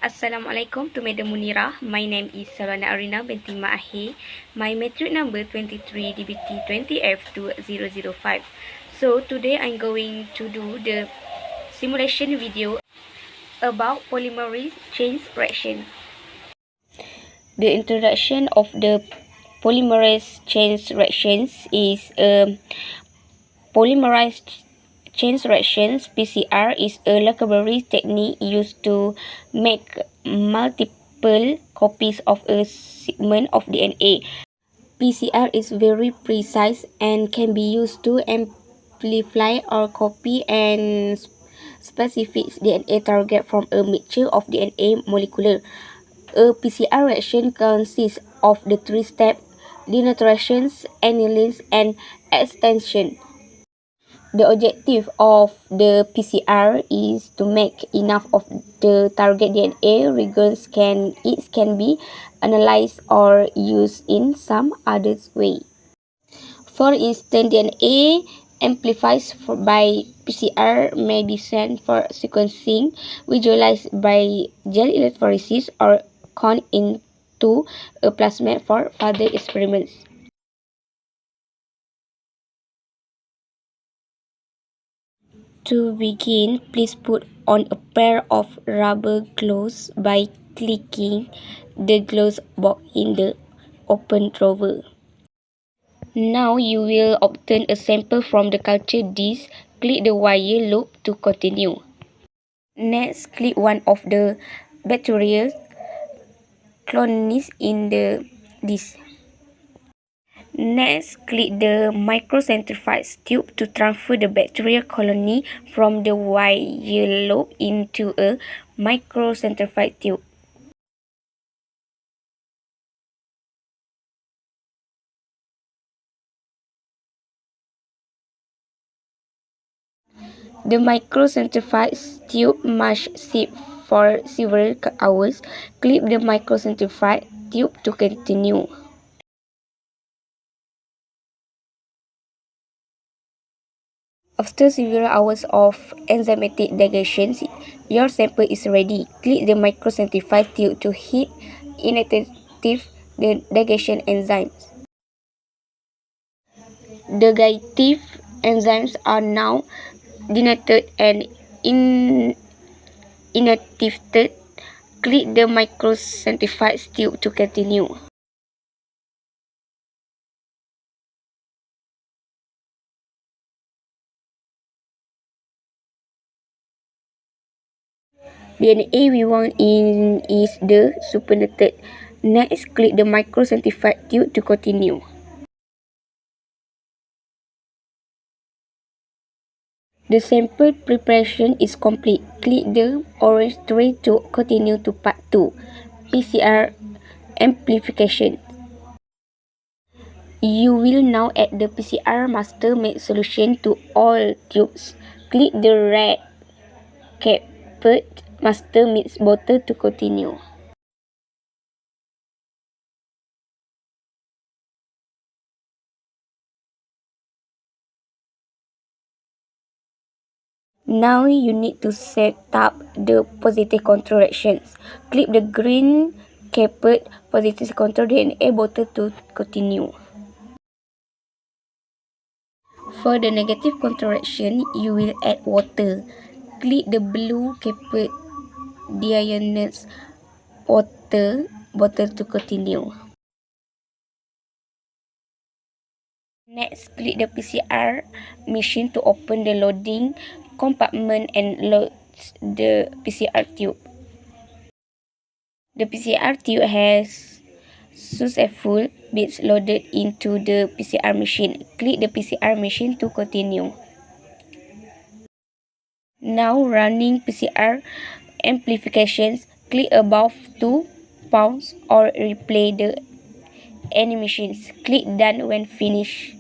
Assalamualaikum to Madam Munirah. My name is Salwana Arina binti AKHIR. My matric number 23 DBT 20F2005. So today I'm going to do the simulation video about polymerase chain reaction. The introduction of the polymerase chain reactions is polymerase chain reactions (PCR) is a laboratory technique used to make multiple copies of a segment of DNA. PCR is very precise and can be used to amplify or copy and specific DNA target from a mixture of DNA molecular. A PCR reaction consists of the three steps: denaturation, annihilation, and extension. The objective of the PCR is to make enough of the target DNA regardless it can be analyzed or used in some other way. For instance, DNA amplified by PCR may be sent for sequencing, visualized by gel electrophoresis, or gone into a plasmid for further experiments. To begin, please put on a pair of rubber gloves by clicking the gloves box in the open drawer. Now you will obtain a sample from the culture dish. Click the wire loop to continue. Next, click one of the bacterial colonies in the dish. Next, click the microcentrifuge tube to transfer the bacterial colony from the wire loop into a microcentrifuge tube. The microcentrifuge tube must sit for several hours. Clip the microcentrifuge tube to continue. After several hours of enzymatic degradation, your sample is ready. Click the microcentrifuge tube to heat inactive degradation enzymes. Degradative enzymes are now denatured and inactivated. Click the microcentrifuge tube to continue. DNA we want in is the supernated. Next, click the microcentrifuge tube to continue. The sample preparation is complete. Click the orange tray to continue to part 2, PCR amplification. You will now add the PCR master made solution to all tubes. Click the red capped master mix bottle to continue. Now you need to set up the positive control reactions. Click the green capped positive control DNA bottle to continue. For the negative control reaction, you will add water. Click the blue capped deionized water bottle to continue. Next, click the PCR machine to open the loading compartment and load the PCR tube. The PCR tube has successful bits loaded into the PCR machine. Click the PCR machine to continue. Now running PCR amplifications. Click above to pause or replay the animations. Click done when finished.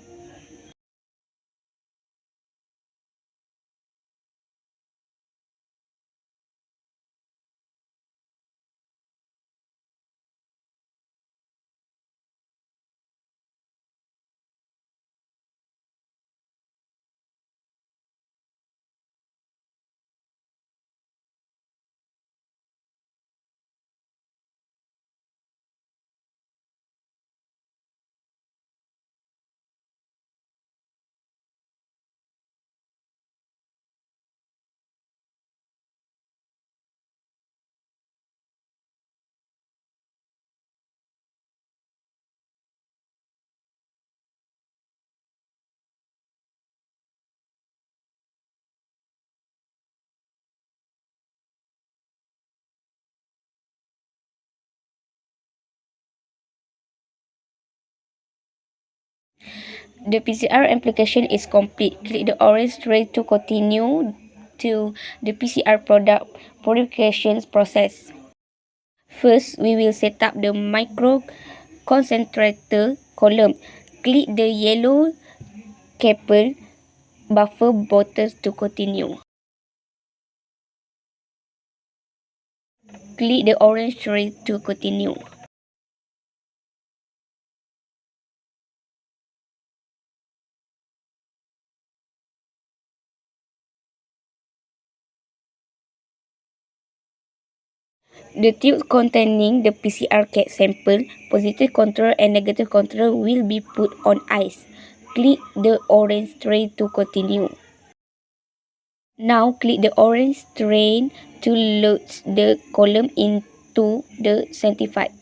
The PCR application is complete. Click the orange tray to continue to the PCR product purification process. First, we will set up the micro concentrator column. Click the yellow cable buffer button to continue. Click the orange tray to continue. The tube containing the PCR cat sample, positive control and negative control will be put on ice. Click the orange tray to continue. Now click the orange tray to load the column into the centrifuge.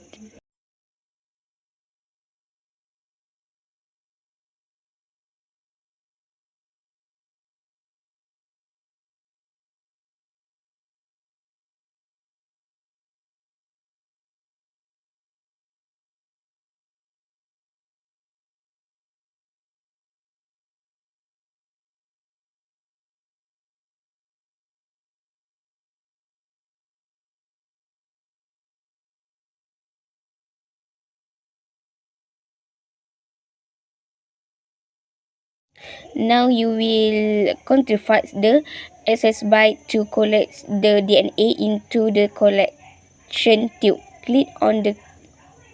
Now you will contribute the access byte to collect the DNA into the collection tube. Click on the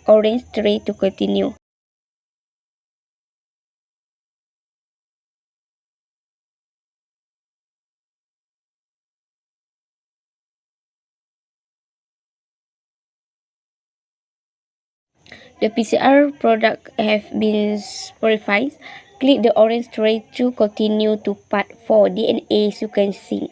orange tray to continue. The PCR product have been purified. Click the orange tray to continue to part 4 DNA sequencing.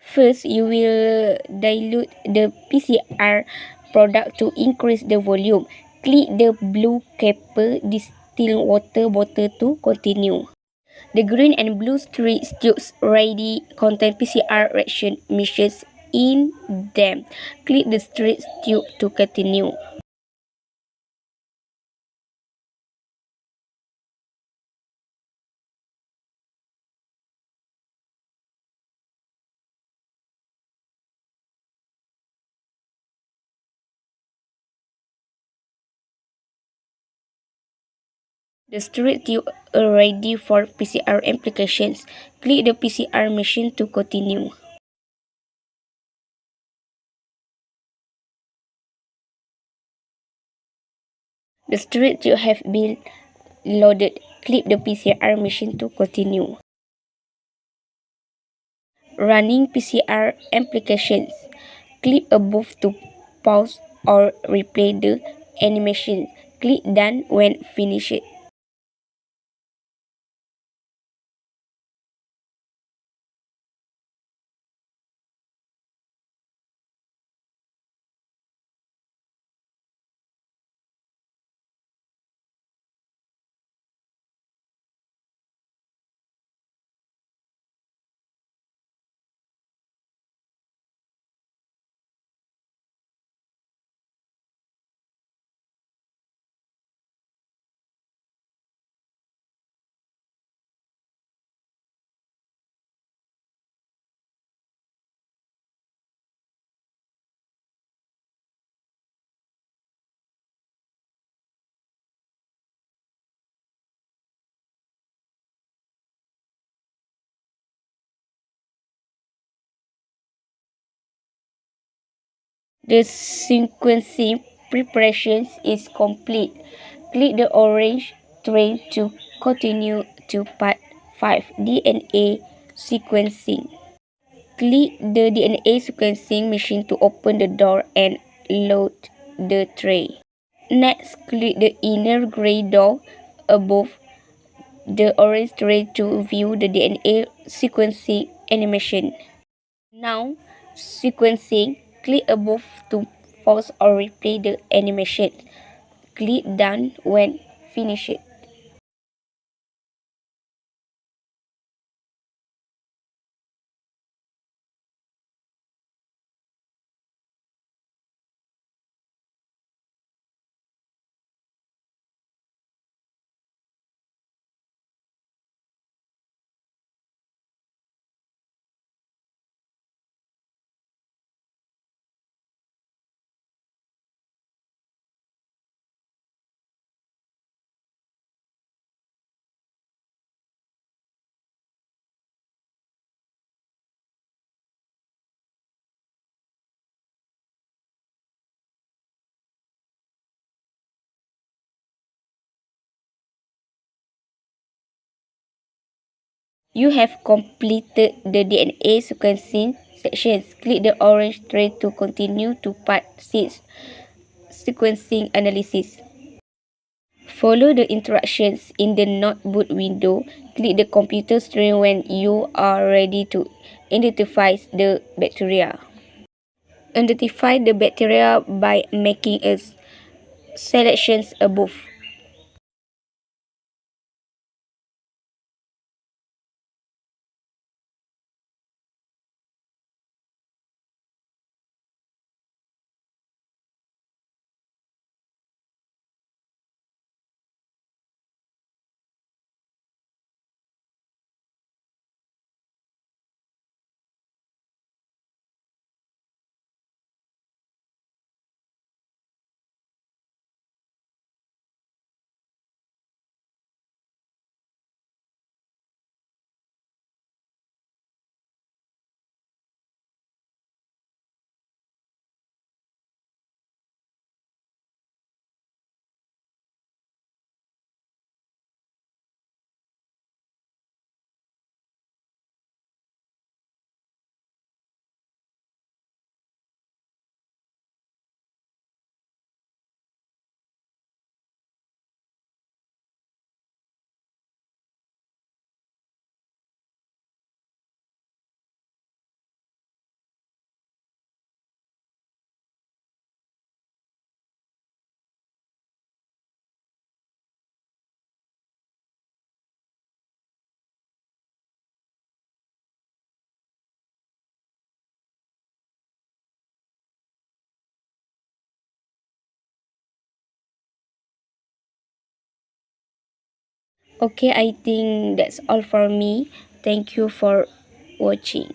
First, you will dilute the PCR product to increase the volume. Click the blue copper distilled water bottle to continue. The green and blue street tubes ready contain PCR reaction mixtures in them. Click the street tube to continue. The street tube are ready for PCR applications. Click the PCR machine to continue. The street tube have been loaded. Click the PCR machine to continue. Running PCR applications. Click above to pause or replay the animation. Click done when finished. The sequencing preparation is complete. Click the orange tray to continue to part 5 DNA sequencing. Click the DNA sequencing machine to open the door and load the tray. Next, click the inner gray door above the orange tray to view the DNA sequencing animation. Now, sequencing, click above to pause or replay the animation. Click done when finished. You have completed the DNA sequencing sections. Click the orange tray to continue to part 6, sequencing analysis. Follow the instructions in the notebook window. Click the computer screen when you are ready to identify the bacteria. Identify the bacteria by making a selection above. Okay, I think that's all for me. Thank you for watching.